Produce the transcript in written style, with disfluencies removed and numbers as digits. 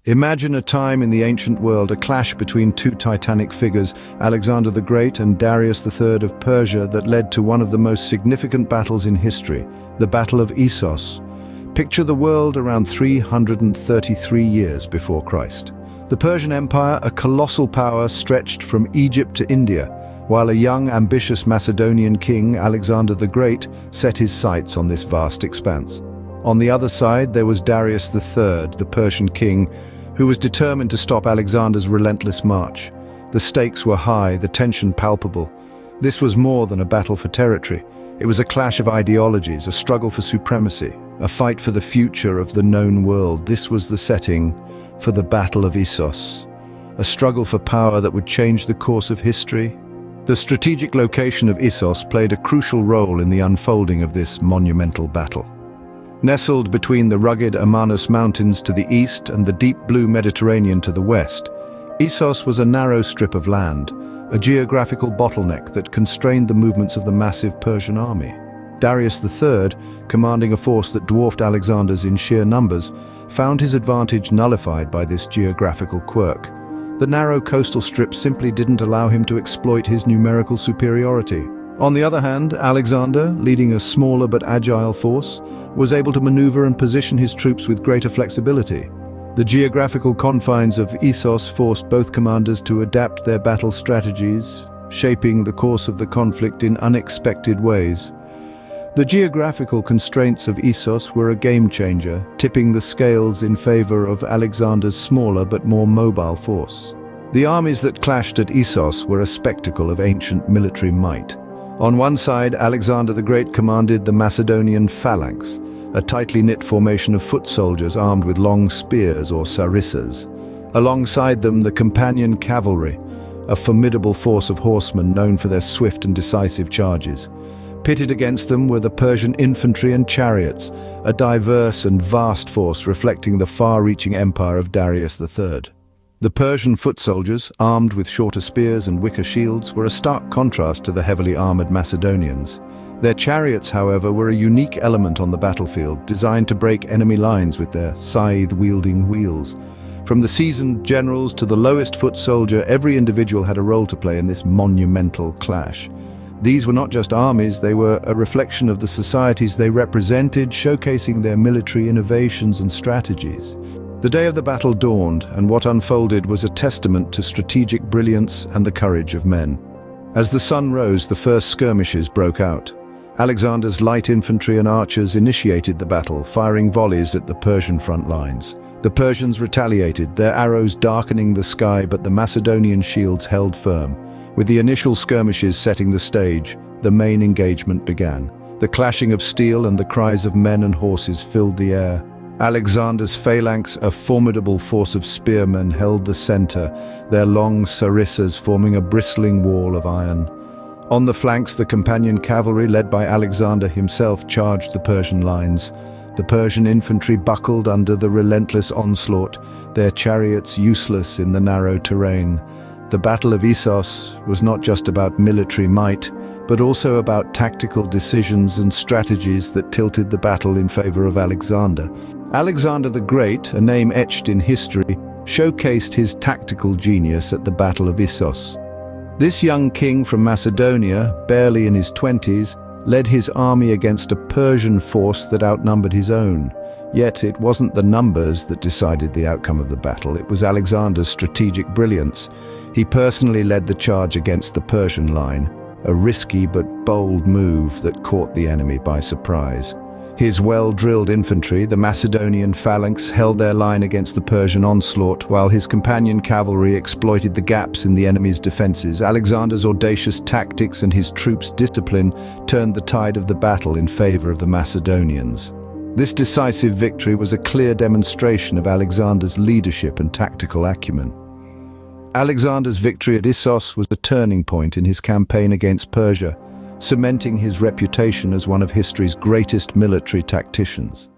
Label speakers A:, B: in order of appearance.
A: Imagine a time in the ancient world, a clash between two titanic figures, Alexander the Great and Darius III of Persia, that led to one of the most significant battles in history, the Battle of Issos. Picture the world around 333 years before Christ. The Persian Empire, a colossal power, stretched from Egypt to India, while a young, ambitious Macedonian king, Alexander the Great, set his sights on this vast expanse. On the other side, there was Darius III, the Persian king, who was determined to stop Alexander's relentless march. The stakes were high, the tension palpable. This was more than a battle for territory. It was a clash of ideologies, a struggle for supremacy, a fight for the future of the known world. This was the setting for the Battle of Issos, a struggle for power that would change the course of history. The strategic location of Issos played a crucial role in the unfolding of this monumental battle. Nestled between the rugged Amanus Mountains to the east and the deep blue Mediterranean to the west, Issos was a narrow strip of land, a geographical bottleneck that constrained the movements of the massive Persian army. Darius III, commanding a force that dwarfed Alexander's in sheer numbers, found his advantage nullified by this geographical quirk. The narrow coastal strip simply didn't allow him to exploit his numerical superiority. On the other hand, Alexander, leading a smaller but agile force, was able to maneuver and position his troops with greater flexibility. The geographical confines of Issos forced both commanders to adapt their battle strategies, shaping the course of the conflict in unexpected ways. The geographical constraints of Issos were a game-changer, tipping the scales in favor of Alexander's smaller but more mobile force. The armies that clashed at Issos were a spectacle of ancient military might. On one side, Alexander the Great commanded the Macedonian phalanx, a tightly knit formation of foot soldiers armed with long spears or sarissas. Alongside them, the companion cavalry, a formidable force of horsemen known for their swift and decisive charges. Pitted against them were the Persian infantry and chariots, a diverse and vast force reflecting the far-reaching empire of Darius III. The Persian foot soldiers, armed with shorter spears and wicker shields, were a stark contrast to the heavily armored Macedonians. Their chariots, however, were a unique element on the battlefield, designed to break enemy lines with their scythe-wielding wheels. From the seasoned generals to the lowest foot soldier, every individual had a role to play in this monumental clash. These were not just armies, they were a reflection of the societies they represented, showcasing their military innovations and strategies. The day of the battle dawned, and what unfolded was a testament to strategic brilliance and the courage of men. As the sun rose, the first skirmishes broke out. Alexander's light infantry and archers initiated the battle, firing volleys at the Persian front lines. The Persians retaliated, their arrows darkening the sky, but the Macedonian shields held firm. With the initial skirmishes setting the stage, the main engagement began. The clashing of steel and the cries of men and horses filled the air. Alexander's phalanx, a formidable force of spearmen, held the center, their long sarissas forming a bristling wall of iron. On the flanks, the companion cavalry, led by Alexander himself, charged the Persian lines. The Persian infantry buckled under the relentless onslaught, their chariots useless in the narrow terrain. The Battle of Issos was not just about military might, but also about tactical decisions and strategies that tilted the battle in favor of Alexander. Alexander the Great, a name etched in history, showcased his tactical genius at the Battle of Issos. This young king from Macedonia, barely in his 20s, led his army against a Persian force that outnumbered his own. Yet it wasn't the numbers that decided the outcome of the battle, it was Alexander's strategic brilliance. He personally led the charge against the Persian line, a risky but bold move that caught the enemy by surprise. His well-drilled infantry, the Macedonian phalanx, held their line against the Persian onslaught, while his companion cavalry exploited the gaps in the enemy's defenses. Alexander's audacious tactics and his troops' discipline turned the tide of the battle in favor of the Macedonians. This decisive victory was a clear demonstration of Alexander's leadership and tactical acumen. Alexander's victory at Issos was a turning point in his campaign against Persia, cementing his reputation as one of history's greatest military tacticians.